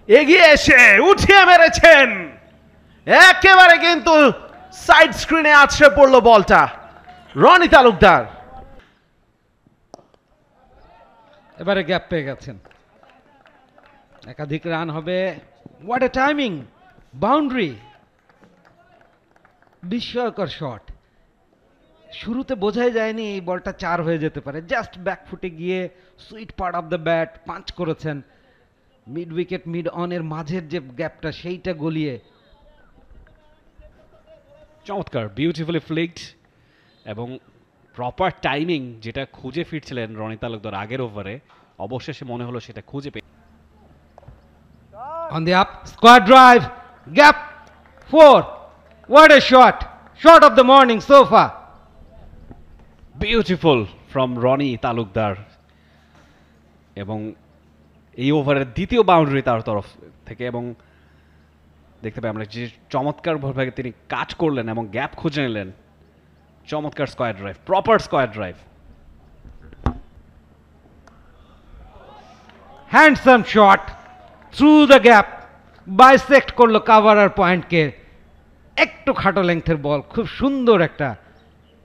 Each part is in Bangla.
এগিয়ে এসে উঠিয়ে মেরেছেন, একেবারে কিন্তু সাইড স্ক্রিনে আছড়ে পড়লো বলটা। রনি তালুকদার এবারে গ্যাপ পেয়ে গেছেন, একাধিক রান হবে। হোয়াট এ টাইমিং, বাউন্ডারি, বিস্ময়কর শট। শুরুতে বোঝাই যায়নি এই বলটা 4 হয়ে যেতে পারে। জাস্ট ব্যাকফুটে গিয়ে sweet part of the bat punch করেছেন, মিড উইকেট মিড অনের মাঝের যে গ্যাপটা সেইটা গলিয়ে। চমৎকার, বিউটিফুলি ফ্লিকড এবং প্রপার টাইমিং যেটা খুঁজে ফিরছিলেন রনি তালুকদার আগের ওভারে, অবশেষে মনে হলো সেটা খুঁজে পেয়ে। On the up, square drive, gap 4. What a shot! Shot of the morning so far. Beautiful from Rony Talukdar, এবং এই ওভারের দ্বিতীয় বাউন্ডারি তার তরফ থেকে। এবং দেখতে পাই আমরা যে চমৎকারভাবে তিনি কাজ করলেন এবং গ্যাপ খুঁজে নিলেন। চমৎকার square drive, proper square drive. Handsome shot through the gap, bisect করলো কাভারার পয়েন্টকে। একটু খাটো লেংথের বল, খুব সুন্দর একটা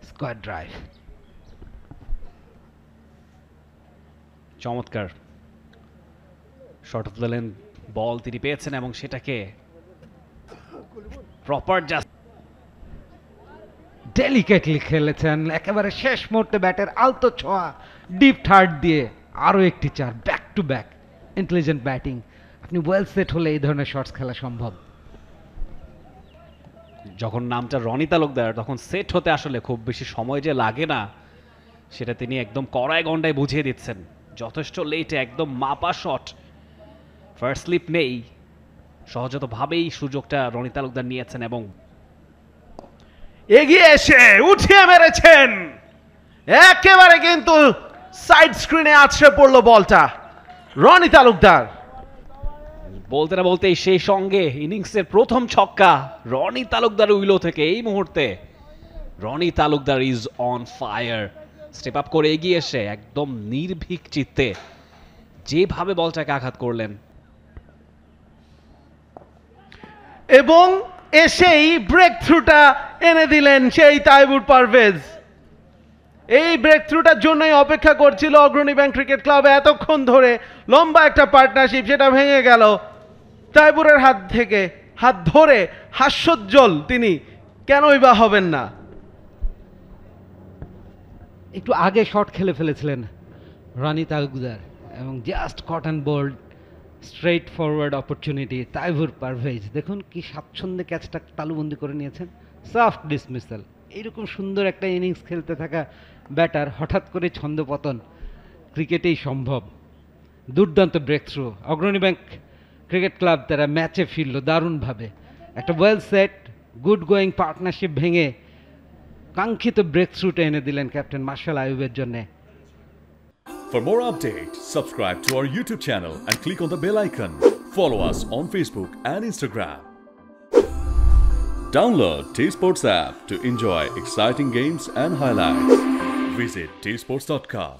স্কোয়ার ড্রাইভ। চমৎকার শর্ট অফ দ্য লেন বল তিনি পেয়েছেন এবং সেটাকে প্রপার জাস্ট ডেলিকেটলি খেলেছেন। একেবারে শেষ মুহূর্তে ব্যাটের আলতো ছোঁয়া, ডিপ থার্ড দিয়ে আরও একটি 4, back to back. Intelligent batting, আপনি ওয়েল সেট হলে এই ধরনের শটস খেলা সম্ভব। যখন নামটা রনি তালুকদার, তখন সেট হতে আসলে খুব বেশি সময় যে লাগে না সেটা তিনি একদম কড়ায় গন্ডায় বুঝিয়ে দিচ্ছেন। যথেষ্ট লেটে একদম মাপা শট, ফার্স্ট স্লিপ নেই, সহজতভাবেই সুযোগটা রনি তালুকদার নিয়েছেন এবং এগিয়ে এসে উঠিয়ে মেরেছেন, একেবারে কিন্তু সাইড স্ক্রিনে আছড়ে পড়লো বলটা। রনি তালুকদার বলতে না বলতেই সেই সঙ্গে ইনিংসের প্রথম ছক্কা রনি তালুকদার উইলো থেকে। এই মুহূর্তে Rony Talukdar is on fire. Step up করে এগিয়ে এসে একদম নির্ভীক চিত্তে যেভাবে বলটাকে আঘাত করলেন, এবং এসেই ব্রেক থ্রুটা এনে দিলেন সেই তাইবুর পারভেজ। এই ব্রেক থ্রুটার জন্যই অপেক্ষা করছিল অগ্রণী ব্যাংক ক্রিকেট ক্লাব এতক্ষণ ধরে। লম্বা একটা পার্টনারশিপ, সেটা ভেঙে গেল তাইবুরের হাত থেকে। হাত ধরে হাস্যোজ্জ্বল তিনি, কেনই বা হবেন না। একটু আগে শট খেলে ফেলেছিলেন রনি তালুকদার এবং just caught and bowled straight forward opportunity. Taibur Parvez দেখুন কি স্বাচ্ছন্দ্যে ক্যাচটা তালুবন্দি করে নিয়েছেন। Soft dismissal. এইরকম সুন্দর একটা ইনিংস খেলতে থাকা ব্যাটার হঠাৎ করে ছন্দপতন ক্রিকেটেই সম্ভব। দুর্দান্ত ব্রেক থ্রু। অগ্রণী ব্যাংক ক্রিকেট ক্লাব তারা ম্যাচে ফিরল দারুণভাবে। একটা well set good going partnership ভেঙে কাঙ্ক্ষিত ব্রেক থ্রুটা এনে দিলেন ক্যাপ্টেন মার্শাল আইয়ুবের জন্য। For more updates, subscribe to our YouTube channel and click on the bell icon. Follow us on Facebook and Instagram. Download T-Sports app to enjoy exciting games and highlights. Visit tsports.com.